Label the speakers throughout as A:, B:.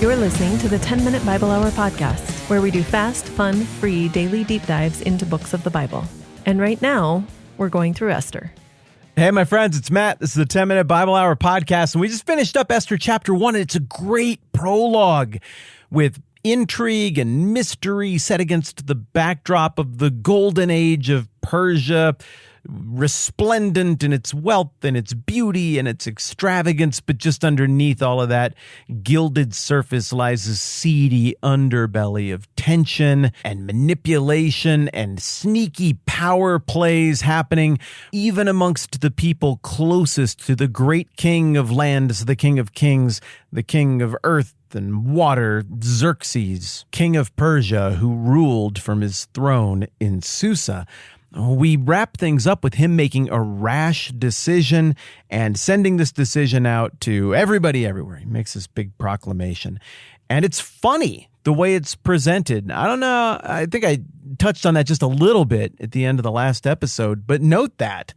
A: You're listening to the 10-Minute Bible Hour podcast, where we do fast, fun, free daily deep dives into books of the Bible. And right now, we're going through Esther.
B: Hey, my friends, it's Matt. This is the 10-Minute Bible Hour podcast, and we just finished up Esther chapter 1, and it's a great prologue with intrigue and mystery set against the backdrop of the golden age of Persia, resplendent in its wealth and its beauty and its extravagance, but just underneath all of that gilded surface lies a seedy underbelly of tension and manipulation and sneaky power plays happening even amongst the people closest to the great king of lands, the king of kings, the king of earth and water, Xerxes, king of Persia, who ruled from his throne in Susa. We wrap things up with him making a rash decision and sending this decision out to everybody everywhere. He makes this big proclamation. And it's funny the way it's presented. I don't know. I think I touched on that just a little bit at the end of the last episode. But note that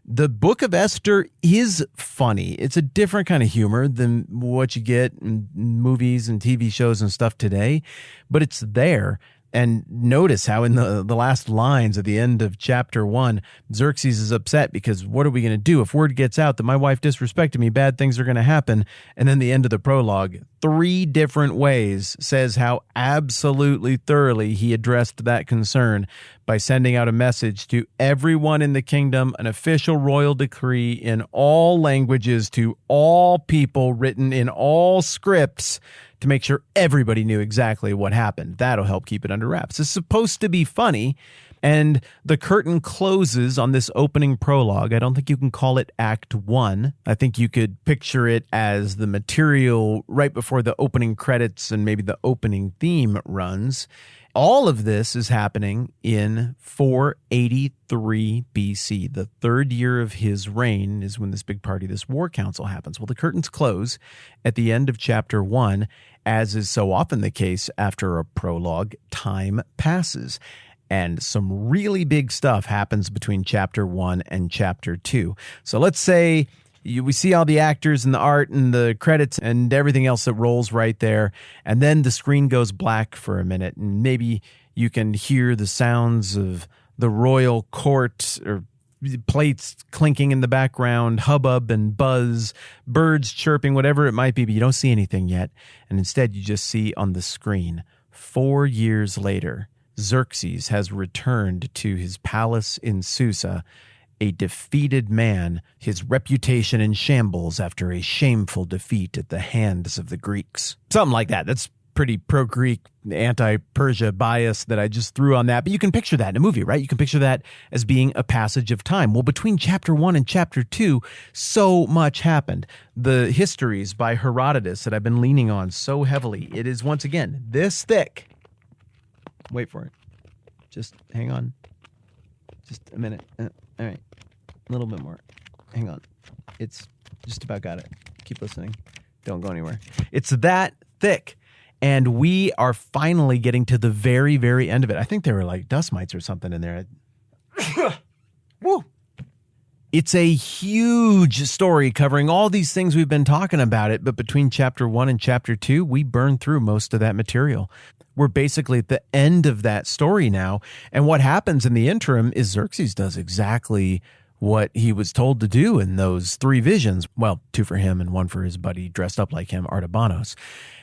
B: the book of Esther is funny. It's a different kind of humor than what you get in movies and TV shows and stuff today. But it's there. And notice how in the last lines at the end of chapter 1, Xerxes is upset because what are we going to do? If word gets out that my wife disrespected me, bad things are going to happen. And then the end of the prologue, 3 different ways, says how absolutely thoroughly he addressed that concern by sending out a message to everyone in the kingdom, an official royal decree in all languages to all people, written in all scripts, to make sure everybody knew exactly what happened. That'll help keep it under wraps. It's supposed to be funny, and the curtain closes on this opening prologue. I don't think you can call it Act 1. I think you could picture it as the material right before the opening credits and maybe the opening theme runs. All of this is happening in 483 BC. The third year of his reign is when this big party, this war council, happens. Well, the curtains close at the end of chapter 1, as is so often the case after a prologue. Time passes, and some really big stuff happens between chapter 1 and chapter 2. So let's say we see all the actors and the art and the credits and everything else that rolls right there. And then the screen goes black for a minute, and maybe you can hear the sounds of the royal court or plates clinking in the background, hubbub and buzz, birds chirping, whatever it might be, but you don't see anything yet. And instead you just see on the screen, 4 years later, Xerxes has returned to his palace in Susa, a defeated man, his reputation in shambles after a shameful defeat at the hands of the Greeks. Something like that. That's pretty pro-Greek, anti-Persia bias that I just threw on that. But you can picture that in a movie, right? You can picture that as being a passage of time. Well, between chapter 1 and chapter 2, so much happened. The histories by Herodotus that I've been leaning on so heavily, it is once again this thick. Wait for it. Just hang on. Just a minute. All right. A little bit more. Hang on. It's just about got it. Keep listening. Don't go anywhere. It's that thick. And we are finally getting to the very, very end of it. I think there were like dust mites or something in there. Woo! It's a huge story covering all these things we've been talking about it. But between chapter 1 and chapter 2, we burned through most of that material. We're basically at the end of that story now. And what happens in the interim is Xerxes does exactly what he was told to do in those 3 visions. Well, 2 for him and 1 for his buddy dressed up like him, Artabanos.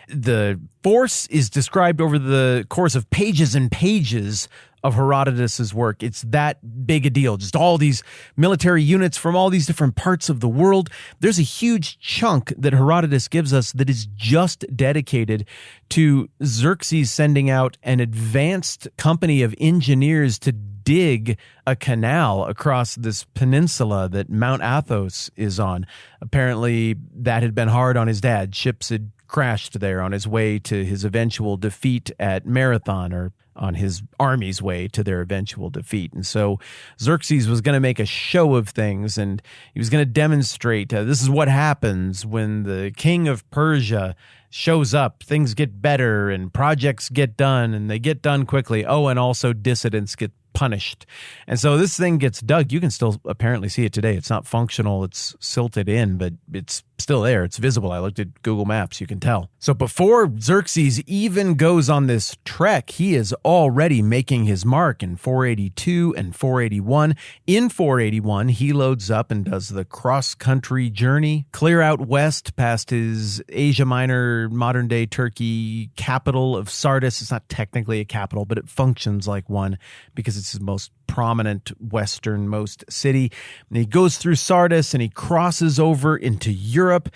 B: The force is described over the course of pages and pages of Herodotus's work. It's that big a deal. Just all these military units from all these different parts of the world. There's a huge chunk that Herodotus gives us that is just dedicated to Xerxes sending out an advanced company of engineers to dig a canal across this peninsula that Mount Athos is on. Apparently, that had been hard on his dad. Ships had crashed there on his way to his eventual defeat at Marathon, or on his army's way to their eventual defeat. And so Xerxes was going to make a show of things, and he was going to demonstrate this is what happens when the king of Persia shows up. Things get better and projects get done, and they get done quickly. Oh, and also dissidents get punished. And so this thing gets dug. You can still apparently see it today. It's not functional. It's silted in, but it's still there. It's visible. I looked at Google Maps. You can tell. So before Xerxes even goes on this trek, he is already making his mark in 482 and 481. In 481, he loads up and does the cross-country journey, clear out west past his Asia Minor, modern-day Turkey capital of Sardis. It's not technically a capital, but it functions like one because it's his most prominent westernmost city. And he goes through Sardis and he crosses over into Europe.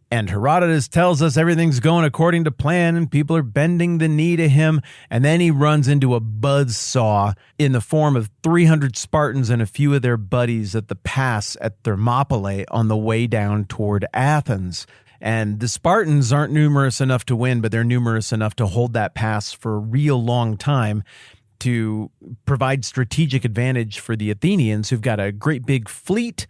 B: And Herodotus tells us everything's going according to plan and people are bending the knee to him. And then he runs into a buzzsaw in the form of 300 Spartans and a few of their buddies at the pass at Thermopylae on the way down toward Athens. And the Spartans aren't numerous enough to win, but they're numerous enough to hold that pass for a real long time, to provide strategic advantage for the Athenians, who've got a great big fleet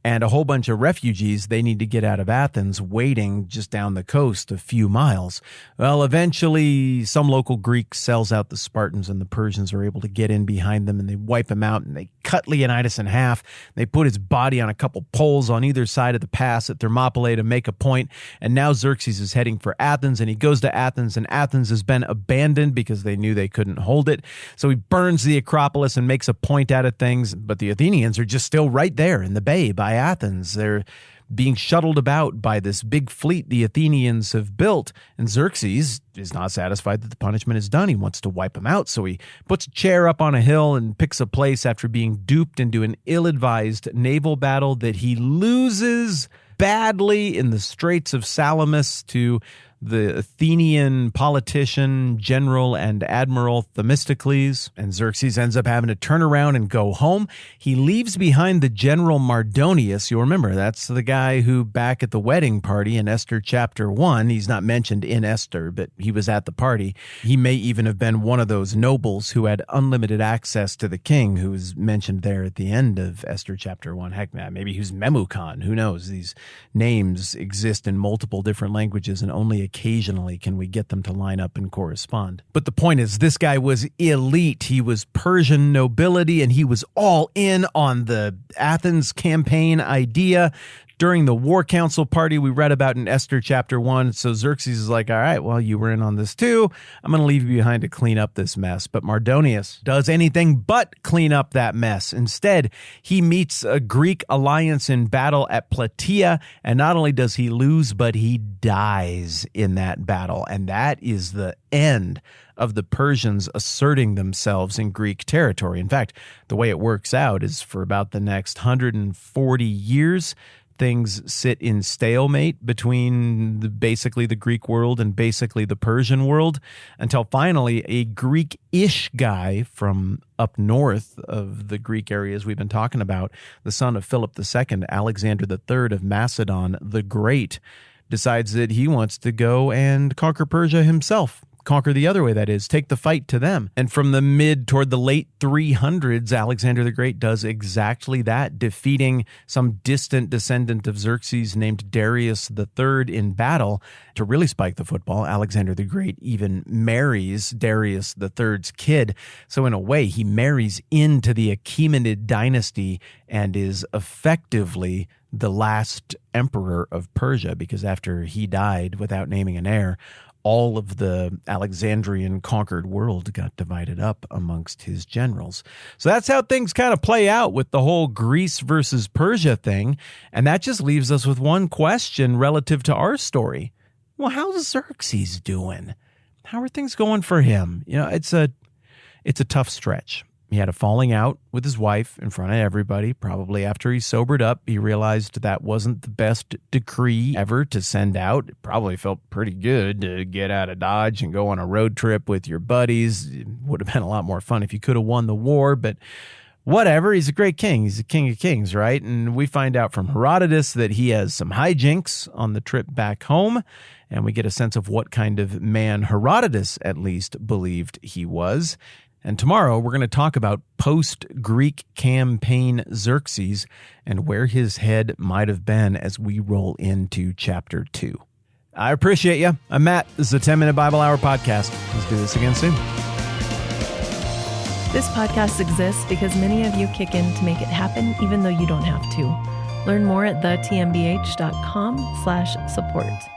B: and a whole bunch of refugees they need to get out of Athens waiting just down the coast a few miles. Well, eventually some local Greek sells out the Spartans and the Persians are able to get in behind them and they wipe him out and they cut Leonidas in half. They put his body on a couple poles on either side of the pass at Thermopylae to make a point. And now Xerxes is heading for Athens and he goes to Athens and Athens has been abandoned because they knew they couldn't hold it. So he burns the Acropolis and makes a point out of things. But the Athenians are just still right there in the bay by Athens. They're being shuttled about by this big fleet the Athenians have built, and Xerxes is not satisfied that the punishment is done. He wants to wipe them out, so he puts a chair up on a hill and picks a place after being duped into an ill-advised naval battle that he loses badly in the Straits of Salamis to the Athenian politician, general, and admiral Themistocles, and Xerxes ends up having to turn around and go home. He leaves behind the general Mardonius. You'll remember, that's the guy who back at the wedding party in Esther chapter 1, he's not mentioned in Esther, but he was at the party. He may even have been one of those nobles who had unlimited access to the king, who is mentioned there at the end of Esther chapter 1. Heck, maybe he was Memucan. Who knows? These names exist in multiple different languages, and only occasionally can we get them to line up and correspond. But the point is, this guy was elite. He was Persian nobility, and he was all in on the Athens campaign idea. During the war council party we read about in Esther chapter 1, so Xerxes is like, all right, well, you were in on this too. I'm going to leave you behind to clean up this mess. But Mardonius does anything but clean up that mess. Instead, he meets a Greek alliance in battle at Plataea, and not only does he lose, but he dies in that battle. And that is the end of the Persians asserting themselves in Greek territory. In fact, the way it works out is for about the next 140 years, things sit in stalemate between basically the Greek world and basically the Persian world, until finally a Greek-ish guy from up north of the Greek areas we've been talking about, the son of Philip II, Alexander III of Macedon the Great, decides that he wants to go and conquer Persia himself. Conquer the other way, that is, take the fight to them. And from the mid toward the late 300s, Alexander the Great does exactly that, defeating some distant descendant of Xerxes named Darius III in battle. To really spike the football, Alexander the Great even marries Darius III's kid. So in a way, he marries into the Achaemenid dynasty and is effectively the last emperor of Persia, because after he died without naming an heir, all of the Alexandrian conquered world got divided up amongst his generals. So that's how things kind of play out with the whole Greece versus Persia thing. And that just leaves us with one question relative to our story. Well, how's Xerxes doing? How are things going for him? You know, it's a tough stretch. He had a falling out with his wife in front of everybody. Probably after he sobered up, he realized that wasn't the best decree ever to send out. It probably felt pretty good to get out of Dodge and go on a road trip with your buddies. It would have been a lot more fun if you could have won the war, but whatever. He's a great king. He's the king of kings, right? And we find out from Herodotus that he has some hijinks on the trip back home, and we get a sense of what kind of man Herodotus at least believed he was. And tomorrow we're going to talk about post-Greek campaign Xerxes and where his head might have been as we roll into chapter 2. I appreciate you. I'm Matt. This is the 10-Minute Bible Hour Podcast. Let's do this again soon.
A: This podcast exists because many of you kick in to make it happen, even though you don't have to. Learn more at thetmbh.com/support.